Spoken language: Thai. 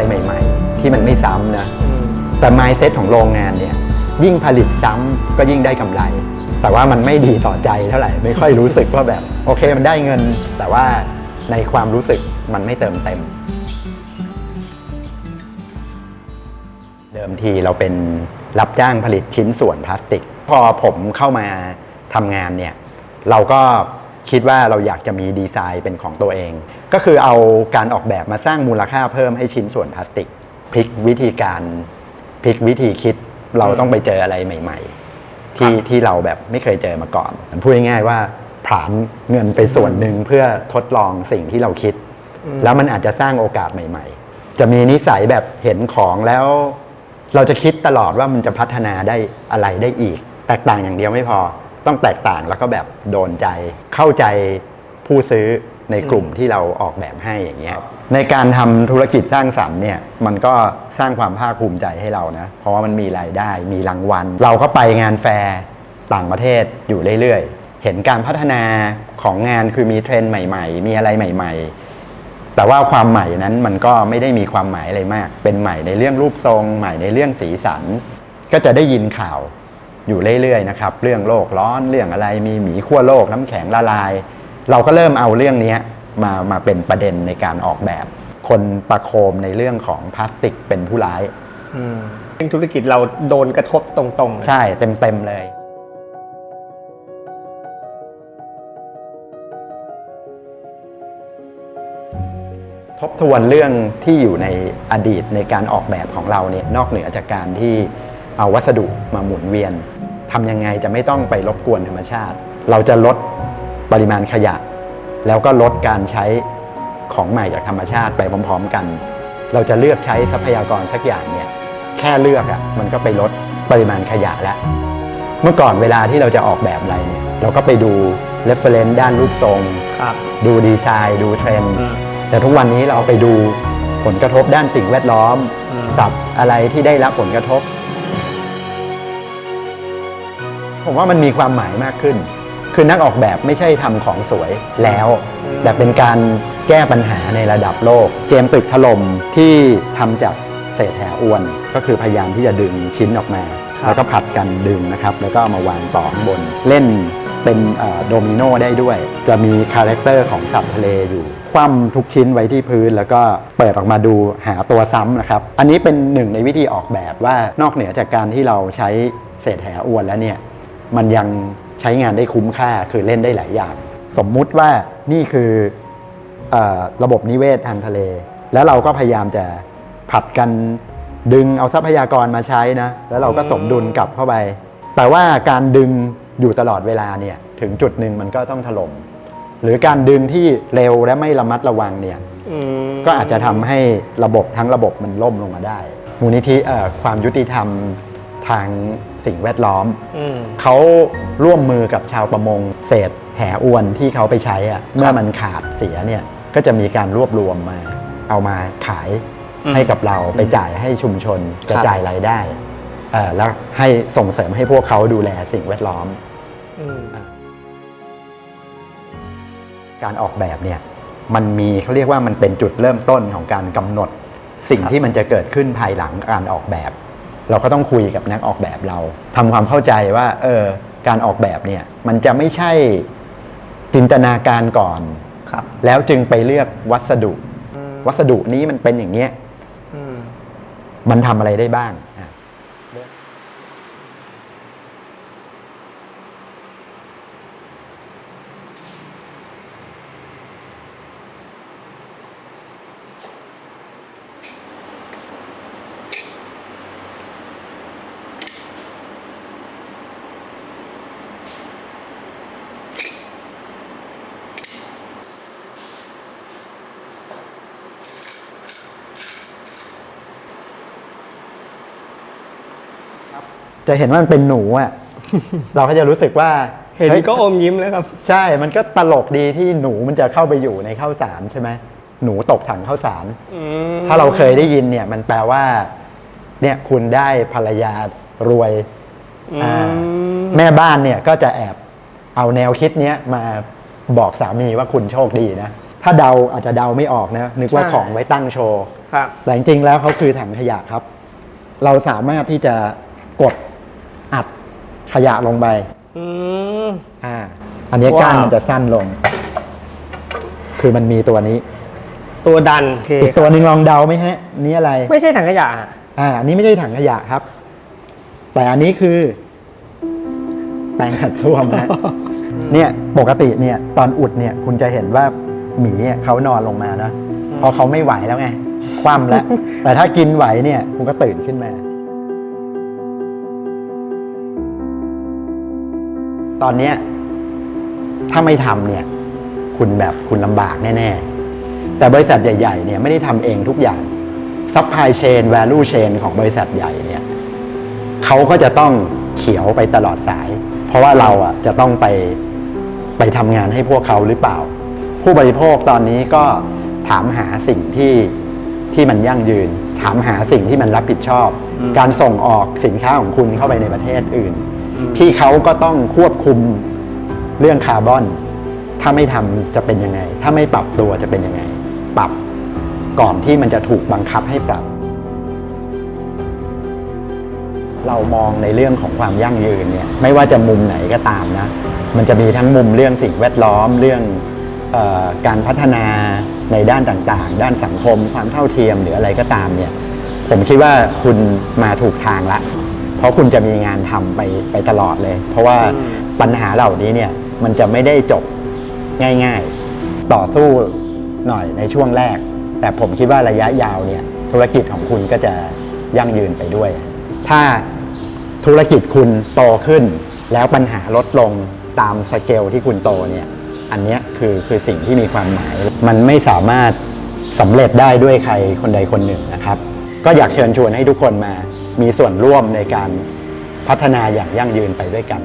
อะไรใหม่ๆที่มันไม่ซ้ำนะแต่ mindset ของโรงงานเนี่ยยิ่งผลิตซ้ำก็ยิ่งได้กำไร แต่ว่ามันไม่ดีต่อใจเท่าไหร่ไม่ค่อยรู้สึกว่าแบบโอเคมันได้เงินแต่ว่าในความรู้สึกมันไม่เติมเต็มเดิมทีเราเป็นรับจ้างผลิตชิ้นส่วนพลาสติกพอผมเข้ามาทำงานเนี่ยเราก็คิดว่าเราอยากจะมีดีไซน์เป็นของตัวเองก็คือเอาการออกแบบมาสร้างมูลค่าเพิ่มให้ชิ้นส่วนพลาสติกพลิกวิธีการพลิกวิธีคิดเราต้องไปเจออะไรใหม่ๆที่เราแบบไม่เคยเจอมาก่อนพูดง่ายๆว่าผลาญเงินไปส่วนหนึ่งเพื่อทดลองสิ่งที่เราคิดแล้วมันอาจจะสร้างโอกาสใหม่ๆจะมีนิสัยแบบเห็นของแล้วเราจะคิดตลอดว่ามันจะพัฒนาได้อะไรได้อีกแตกต่างอย่างเดียวไม่พอต้องแตกต่างแล้วก็แบบโดนใจเข้าใจผู้ซื้อในกลุ่มที่เราออกแบบให้อย่างเงี้ยในการทำธุรกิจสร้างสรรค์เนี่ยมันก็สร้างความภาคภูมิใจให้เรานะเพราะว่ามันมีรายได้มีรางวัลเราก็ไปงานแฟร์ต่างประเทศอยู่เรื่อยๆเห็นการพัฒนาของงานคือมีเทรนด์ใหม่ๆมีอะไรใหม่ๆแต่ว่าความใหม่นั้นมันก็ไม่ได้มีความหมายอะไรมากเป็นใหม่ในเรื่องรูปทรงใหม่ในเรื่องสีสันก็จะได้ยินข่าวอยู่เรื่อยๆนะครับเรื่องโลกร้อนเรื่องอะไรมีหมีขั้วโลกน้ำแข็งละลายเราก็เริ่มเอาเรื่องนี้มาเป็นประเด็นในการออกแบบคนประโคมในเรื่องของพลาสติกเป็นผู้ร้ายซึ่งธุรกิจเราโดนกระทบตรงๆใช่เต็มๆเลยทบทวนเรื่องที่อยู่ในอดีตในการออกแบบของเราเนี่ยนอกเหนือจากการที่เอาวัสดุมาหมุนเวียนทำยังไงจะไม่ต้องไปรบกวนธรรมชาติเราจะลดปริมาณขยะแล้วก็ลดการใช้ของใหม่จากธรรมชาติไปพร้อมๆกันเราจะเลือกใช้ทรัพยากรสักอย่างเนี่ยแค่เลือกมันก็ไปลดปริมาณขยะแล้วเมื่อก่อนเวลาที่เราจะออกแบบอะไรเนี่ยเราก็ไปดู reference ด้านรูปทรงดูดีไซน์ดูเทรนด์แต่ทุกวันนี้เราเอาไปดูผลกระทบด้านสิ่งแวดล้อมสัตว์อะไรที่ได้รับผลกระทบผมว่ามันมีความหมายมากขึ้นคือนักออกแบบไม่ใช่ทำของสวยแล้วแต่เป็นการแก้ปัญหาในระดับโลกเกมตึกถล่มที่ทำจากเศษแหอวนก็คือพยายามที่จะดึงชิ้นออกมาแล้วก็ผัดกันดึงนะครับแล้วก็เอามาวางต่อข้างบนเล่นเป็นโดมิโนได้ด้วยจะมีคาแรคเตอร์ของสัตว์ทะเลอยู่คว่ำทุกชิ้นไว้ที่พื้นแล้วก็เปิดออกมาดูหาตัวซ้ำนะครับอันนี้เป็นหนึ่งในวิธีออกแบบว่านอกเหนือจากการที่เราใช้เศษแหอวนแล้วเนี่ยมันยังใช้งานได้คุ้มค่าคือเล่นได้หลายอย่างสมมุติว่านี่คือระบบนิเวศทางทะเลแล้วเราก็พยายามจะผัดกันดึงเอาทรัพยากรมาใช้นะแล้วเราก็สมดุลกลับเข้าไปแต่ว่าการดึงอยู่ตลอดเวลาเนี่ยถึงจุดหนึ่งมันก็ต้องถล่มหรือการดึงที่เร็วและไม่ระมัดระวังเนี่ยก็อาจจะทำให้ระบบทั้งระบบมันล่มลงมาได้มูลนิธิความยุติธรรมทางสิ่งแวดล้อมเขาร่วมมือกับชาวประมงเศษแหอวนที่เขาไปใช้เมื่อมันขาดเสียเนี่ยก็จะมีการรวบรวมมาเอามาขายให้กับเราไปจ่ายให้ชุมชนกระจายรายได้แล้วให้ส่งเสริมให้พวกเขาดูแลสิ่งแวดล้อมการออกแบบเนี่ยมันมีเขาเรียกว่ามันเป็นจุดเริ่มต้นของการกำหนดสิ่งที่มันจะเกิดขึ้นภายหลังการออกแบบเราก็ต้องคุยกับนักออกแบบเราทำความเข้าใจว่าการออกแบบเนี่ยมันจะไม่ใช่จินตนาการก่อนแล้วจึงไปเลือกวัสดุนี้มันเป็นอย่างเงี้ยมันทำอะไรได้บ้างจะเห็นว่ามันเป็นหนูเราก็จะรู้สึกว่าเห็นก็อมยิ้มแล้วครับใช่มันก็ตลกดีที่หนูมันจะเข้าไปอยู่ในข้าวสารใช่ไหมหนูตกถังข้าวสารถ้าเราเคยได้ยินเนี่ยมันแปลว่าเนี่ยคุณได้ภรรยารวยแม่บ้านเนี่ยก็จะแอบเอาแนวคิดเนี้ยมาบอกสามีว่าคุณโชคดีนะ ถ้าเดาอาจจะเดาไม่ออกนะนึกว่า ใช่ ของไว้ตั้งโชว์ ครับ แต่จริงๆแล้วเขาคือถังขยะครับ เราสามารถที่จะกดอัดขยะลงไป อืม อันนี้ก้าน ว้าว มันจะสั้นลง คือมันมีตัวนี้ ตัวดันโอเค อีกตัวหนึ่งลองเดาไหมฮะนี่อะไร ไม่ใช่ถังขยะอะ อันนี้ไม่ใช่ถังขยะครับ แต่อันนี้คือ แปรงขัดส้วมฮะ เนี่ยปกติเนี่ยตอนอุดเนี่ยคุณจะเห็นว่าหมีเนี่ยเขานอนลงมานะเพราะเขาไม่ไหวแล้วไง คว่ำแล้ว แต่ถ้ากินไหวเนี่ยคุณก็ตื่นขึ้นมา ตอนเนี้ยถ้าไม่ทำเนี่ยคุณลำบากแน่ๆ แต่บริษัทใหญ่ๆเนี่ยไม่ได้ทำเองทุกอย่างซัพพลายเชน value chain ของบริษัทใหญ่เนี่ยเขาก็จะต้องเขียวไปตลอดสาย เพราะว่าเราอ่ะจะต้องไปทำงานให้พวกเขาหรือเปล่า ผู้บริโภคตอนนี้ก็ถามหาสิ่งที่มันยั่งยืน ถามหาสิ่งที่มันรับผิดชอบ การส่งออกสินค้าของคุณเข้าไปในประเทศอื่น ที่เขาก็ต้องควบคุมเรื่องคาร์บอน ถ้าไม่ทำจะเป็นยังไง ถ้าไม่ปรับตัวจะเป็นยังไง ปรับก่อนที่มันจะถูกบังคับให้ปรับ เรามองในเรื่องของความยั่งยืนเนี่ยไม่ว่าจะมุมไหนก็ตามนะมันจะมีทั้งมุมเรื่องสิ่งแวดล้อมเรื่องการพัฒนาในด้านต่างๆ ด้านสังคมความเท่าเทียมหรืออะไรก็ตามเนี่ยผมคิดว่าคุณมาถูกทางละเพราะคุณจะมีงานทำไปตลอดเลย เพราะว่าปัญหาเหล่านี้เนี่ยมันจะไม่ได้จบง่ายๆต่อสู้หน่อยในช่วงแรก แต่ผมคิดว่าระยะยาวเนี่ยธุรกิจของคุณก็จะยั่งยืนไปด้วย ถ้าธุรกิจคุณโตขึ้นแล้วปัญหาลดลงตามสเกลที่คุณโตเนี่ยอันนี้คือสิ่งที่มีความหมายมันไม่สามารถสำเร็จได้ด้วยใครคนใดคนหนึ่งนะครับก็อยากเชิญชวนให้ทุกคนมามีส่วนร่วมในการพัฒนาอย่างยั่งยืนไปด้วยกัน